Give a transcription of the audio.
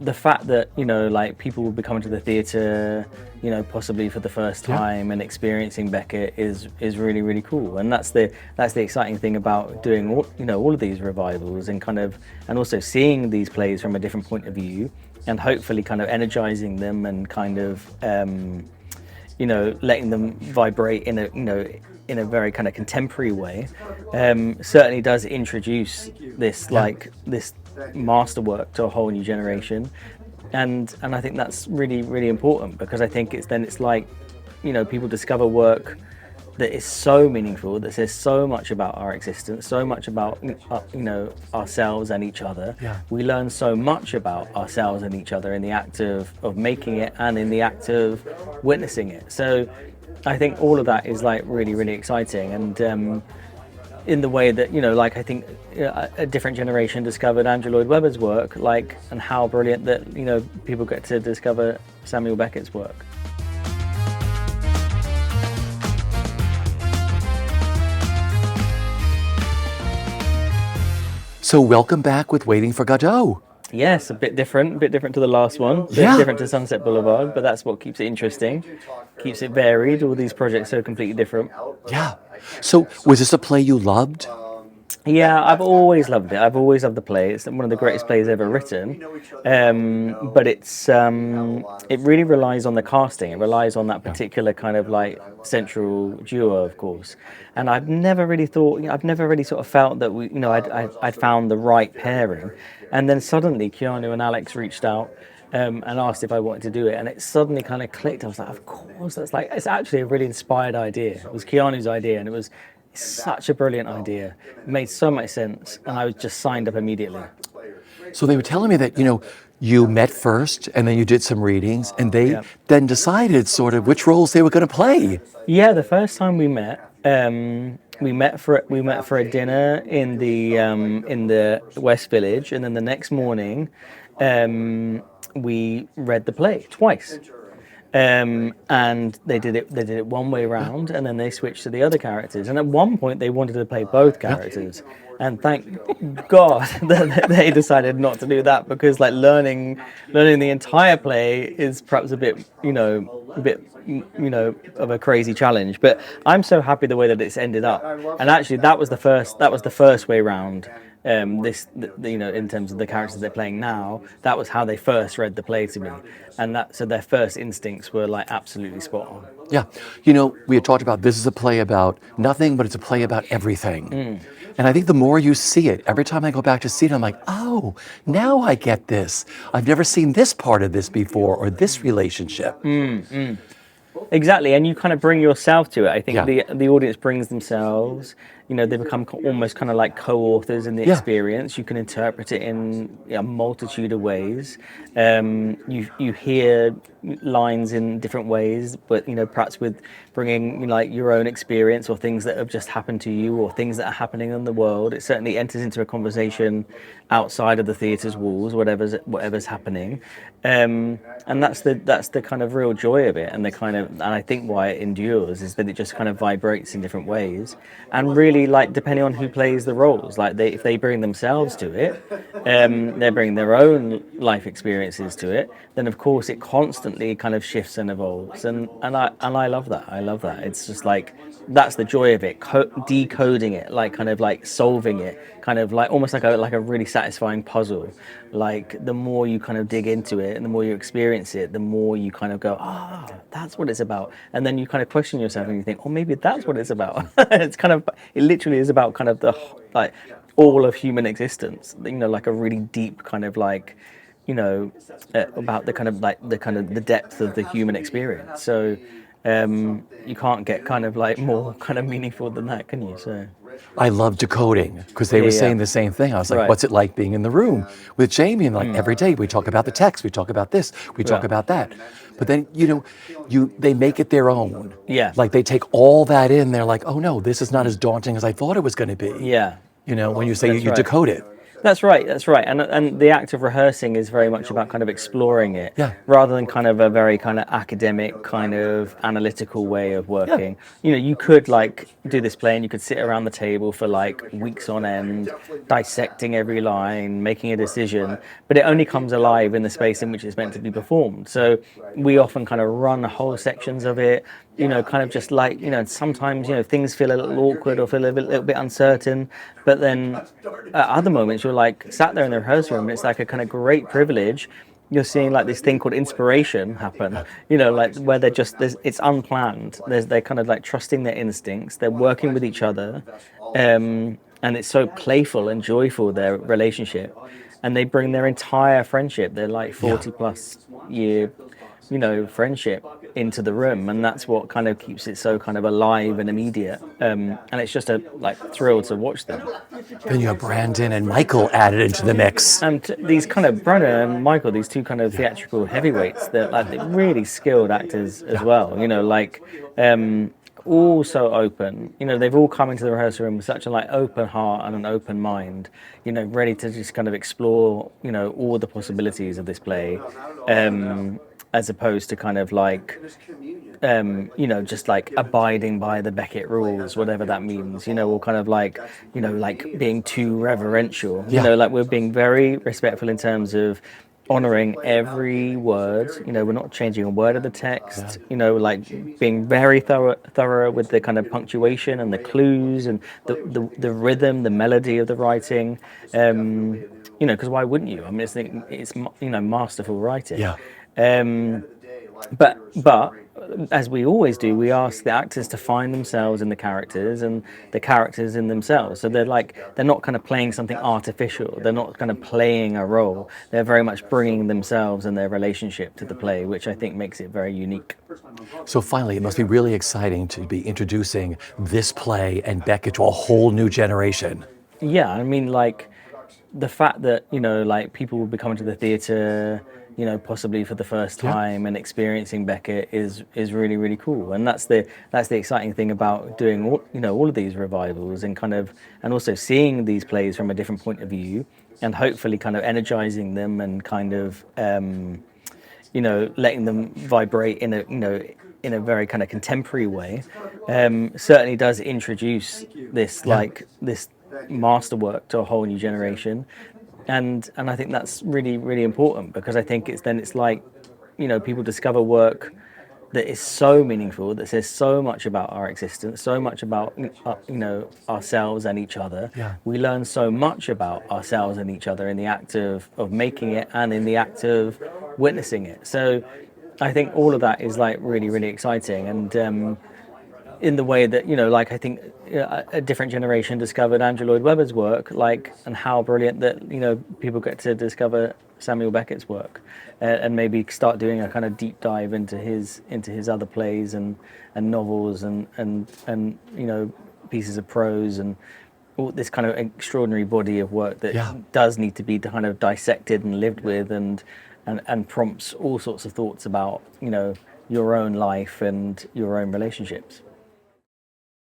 the fact that, like people will be coming to the theatre, possibly for the first time and experiencing Beckett is really, really cool. And that's the exciting thing about doing all of these revivals and and also seeing these plays from a different point of view and hopefully kind of energizing them and kind of letting them vibrate in a very kind of contemporary way, certainly does introduce this this masterwork to a whole new generation, and I think that's really, really important, because I think it's like people discover work that is so meaningful, that says so much about our existence, so much about ourselves and each other. We learn so much about ourselves and each other in the act of making it and in the act of witnessing it. So I think all of that is like really, really exciting, and in the way that I think a different generation discovered Andrew Lloyd Webber's work, and how brilliant that people get to discover Samuel Beckett's work. So welcome back with Waiting for Godot. Yes, a bit different to the last one. A bit different to Sunset Boulevard, but that's what keeps it interesting, keeps it varied. All these projects are completely different. Yeah. So was this a play you loved? Yeah, I've always loved it. I've always loved the play. It's one of the greatest plays ever written. But it really relies on the casting. It relies on that particular kind of like central duo, of course. And I've never really sort of felt that I'd found the right pairing. And then suddenly Keanu and Alex reached out and asked if I wanted to do it, and it suddenly kind of clicked. I was like, of course, it's actually a really inspired idea. It was Keanu's idea, and it was such a brilliant idea. It made so much sense, and I was just signed up immediately. So they were telling me that, you met first, and then you did some readings, and they then decided sort of which roles they were going to play. Yeah, the first time we met for a dinner in the West Village, and then the next morning we read the play twice. And they did it one way round, and then they switched to the other characters. And at one point they wanted to play both characters, and thank God that they decided not to do that, because like learning the entire play is perhaps a bit of a crazy challenge. But I'm so happy the way that it's ended up. And actually that was the first way round. In terms of the characters they're playing now, that was how they first read the play to me, and so their first instincts were like absolutely spot on. Yeah, we had talked about this is a play about nothing, but it's a play about everything. And I think the more you see it, every time I go back to see it, I'm like, oh, now I get this. I've never seen this part of this before, or this relationship. Exactly, and you kind of bring yourself to it. I think the audience brings themselves. They become almost kind of like co-authors in the experience. You can interpret it in a multitude of ways. You hear lines in different ways, but perhaps with bringing like your own experience or things that have just happened to you or things that are happening in the world. It certainly enters into a conversation outside of the theatre's walls, whatever's happening, and that's the kind of real joy of it, and I think why it endures is that it just kind of vibrates in different ways, and really like depending on who plays the roles, like if they bring themselves to it, they're bringing their own life experiences to it, then of course it constantly kind of shifts and evolves, and I love that. It's just like that's the joy of it, decoding it, like kind of like solving it, kind of like almost like a really satisfying puzzle. Like the more you kind of dig into it and the more you experience it, the more you kind of go, that's what it's about, and then you kind of question yourself and you think, oh, maybe that's what it's about. It literally is about kind of the like all of human existence, like a really deep kind of like about the depth of the human experience. So you can't get kind of like more kind of meaningful than that, can you? So I love decoding, because they were saying the same thing. I was like, what's it like being in the room with Jamie? And like every day we talk about the text, we talk about this, we talk about that. But then, they make it their own. Yeah. Like they take all that in. They're like, oh no, this is not as daunting as I thought it was going to be. Yeah. When you say you decode it. That's right. That's right. And the act of rehearsing is very much about kind of exploring it, Yeah. rather than kind of a very kind of academic, kind of analytical way of Yeah. working. You know, you could like do this play, and you could sit around the table for like weeks on end, dissecting every line, making a decision. But it only comes alive in the space in which it's meant to be performed. So we often kind of run whole sections of it. You know, kind of just like, you know, sometimes, you know, things feel a little awkward or feel a little bit uncertain. But then at other moments, you're like sat there in the rehearsal room, and it's like a kind of great privilege. You're seeing like this thing called inspiration happen, you know, like where it's unplanned. They're kind of like trusting their instincts. They're working with each other. And it's so playful and joyful, their relationship. And they bring their entire friendship, their like 40 plus year, you know, friendship into the room, and that's what kind of keeps it so kind of alive and immediate. And it's just a like thrill to watch them. Then you have Brandon and Michael added into the mix. And these kind of Brandon and Michael, these two kind of theatrical heavyweights, they're really skilled actors as well. You know, like all so open. You know, they've all come into the rehearsal room with such a like open heart and an open mind. You know, ready to just kind of explore, you know, all the possibilities of this play. As opposed to kind of like, you know, just like abiding by the Beckett rules, whatever that means, you know, or kind of like, you know, like being too reverential, you know, like we're being very respectful in terms of honoring every word, you know, we're not changing a word of the text, you know, like being very thorough with the kind of punctuation and the clues and the rhythm, the melody of the writing, you know, because why wouldn't you? I mean, it's you know, masterful writing. Yeah. But as we always do, we ask the actors to find themselves in the characters and the characters in themselves. So they're not kind of playing something artificial. They're not kind of playing a role. They're very much bringing themselves and their relationship to the play, which I think makes it very unique. So finally, it must be really exciting to be introducing this play and Beckett to a whole new generation. Yeah, I mean, like the fact that, you know, like people will be coming to the theatre, you know, possibly for the first time and experiencing Beckett is really, really cool. And that's the exciting thing about doing all of these revivals and kind of, and also seeing these plays from a different point of view and hopefully kind of energizing them and kind of, you know, letting them vibrate in a very kind of contemporary way, certainly does introduce this this masterwork to a whole new generation. And I think that's really, really important because I think it's like, you know, people discover work that is so meaningful, that says so much about our existence, so much about, you know, ourselves and each other. Yeah. We learn so much about ourselves and each other in the act of making it and in the act of witnessing it. So I think all of that is like really, really exciting. And in the way that, you know, like I think a different generation discovered Andrew Lloyd Webber's work, like, and how brilliant that, you know, people get to discover Samuel Beckett's work and maybe start doing a kind of deep dive into his other plays and novels and you know, pieces of prose and all this kind of extraordinary body of work that does need to be kind of dissected and lived with and prompts all sorts of thoughts about, you know, your own life and your own relationships.